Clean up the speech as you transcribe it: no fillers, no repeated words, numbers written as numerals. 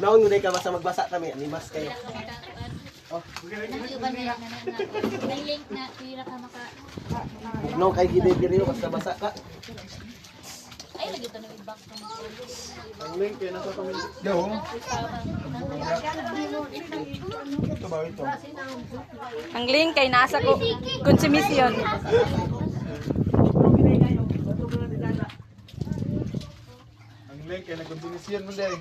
naon mo ka basta magbasa kami, limas kayo. Oh, Nang-iuban nila na may link na tira ka maka... no kay gid-diri basta basa ka. Ay, lagi ito na i-back ka mo. Ang link kay nasa kami. Yo. Ito ba ito? Ang link kay nasa ko konsumisyon. Ang link kay nag-kontinisyon mo dai.